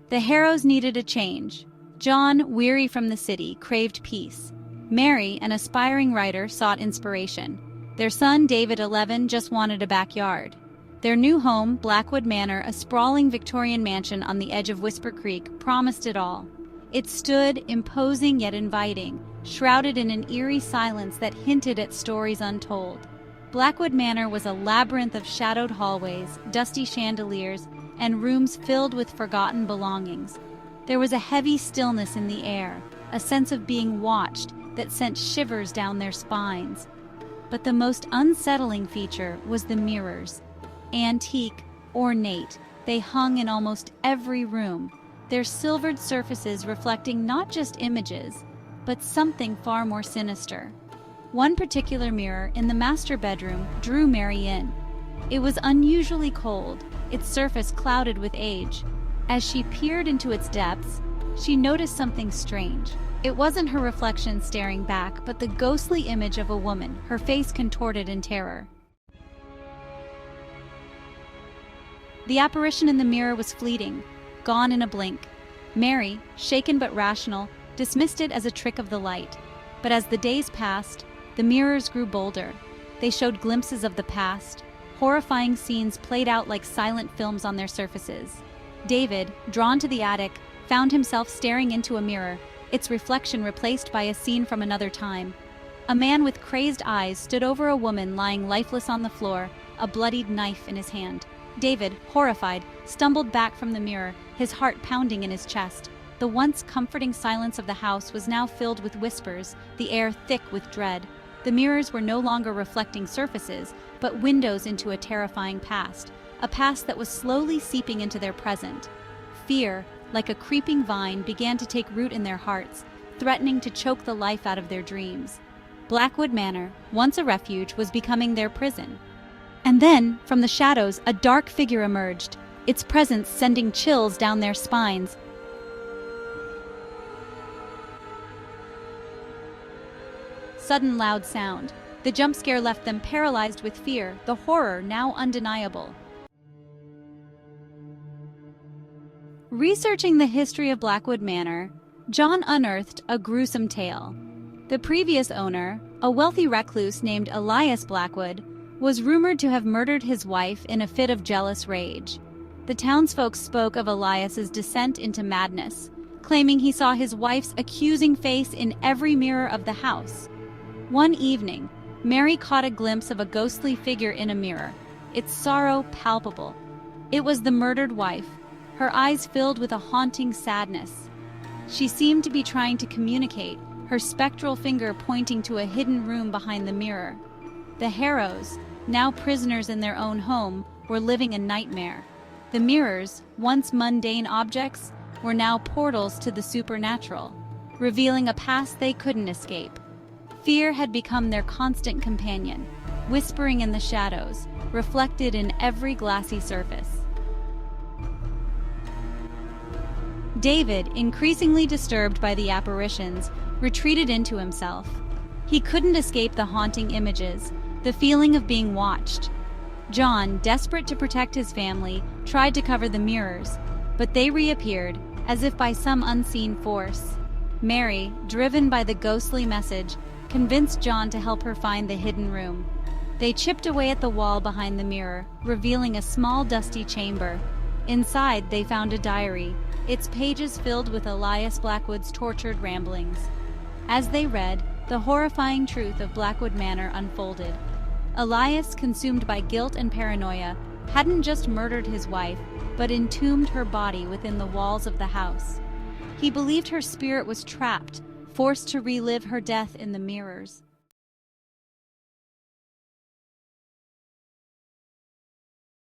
The Harrows needed a change. John, weary from the city, craved peace. Mary, an aspiring writer, sought inspiration. Their son, David, 11, just wanted a backyard. Their new home, Blackwood Manor, a sprawling Victorian mansion on the edge of Whisper Creek, promised it all. It stood, imposing yet inviting, shrouded in an eerie silence that hinted at stories untold. Blackwood Manor was a labyrinth of shadowed hallways, dusty chandeliers, and rooms filled with forgotten belongings. There was a heavy stillness in the air, a sense of being watched that sent shivers down their spines. But the most unsettling feature was the mirrors. Antique, ornate, they hung in almost every room, their silvered surfaces reflecting not just images, but something far more sinister. One particular mirror in the master bedroom drew Mary in. It was unusually cold, its surface clouded with age. As she peered into its depths, she noticed something strange. It wasn't her reflection staring back, but the ghostly image of a woman, her face contorted in terror. The apparition in the mirror was fleeting, gone in a blink. Mary, shaken but rational, dismissed it as a trick of the light. But as the days passed, the mirrors grew bolder. They showed glimpses of the past. Horrifying scenes played out like silent films on their surfaces. David, drawn to the attic, found himself staring into a mirror, its reflection replaced by a scene from another time. A man with crazed eyes stood over a woman lying lifeless on the floor, a bloodied knife in his hand. David, horrified, stumbled back from the mirror, his heart pounding in his chest. The once comforting silence of the house was now filled with whispers, the air thick with dread. The mirrors were no longer reflecting surfaces, but windows into a terrifying past, a past that was slowly seeping into their present. Fear, like a creeping vine, began to take root in their hearts, threatening to choke the life out of their dreams. Blackwood Manor, once a refuge, was becoming their prison. And then, from the shadows, a dark figure emerged, its presence sending chills down their spines. Sudden loud sound. The jump scare left them paralyzed with fear, the horror now undeniable. Researching the history of Blackwood Manor, John unearthed a gruesome tale. The previous owner, a wealthy recluse named Elias Blackwood, was rumored to have murdered his wife in a fit of jealous rage. The townsfolk spoke of Elias's descent into madness, claiming he saw his wife's accusing face in every mirror of the house. One evening, Mary caught a glimpse of a ghostly figure in a mirror, its sorrow palpable. It was the murdered wife, her eyes filled with a haunting sadness. She seemed to be trying to communicate, her spectral finger pointing to a hidden room behind the mirror. The Harrows, now prisoners in their own home, were living a nightmare. The mirrors, once mundane objects, were now portals to the supernatural, revealing a past they couldn't escape. Fear had become their constant companion, whispering in the shadows, reflected in every glassy surface. David, increasingly disturbed by the apparitions, retreated into himself. He couldn't escape the haunting images, the feeling of being watched. John, desperate to protect his family, tried to cover the mirrors, but they reappeared, as if by some unseen force. Mary, driven by the ghostly message, convinced John to help her find the hidden room. They chipped away at the wall behind the mirror, revealing a small dusty chamber. Inside, they found a diary, its pages filled with Elias Blackwood's tortured ramblings. As they read, the horrifying truth of Blackwood Manor unfolded. Elias, consumed by guilt and paranoia, hadn't just murdered his wife, but entombed her body within the walls of the house. He believed her spirit was trapped, forced to relive her death in the mirrors.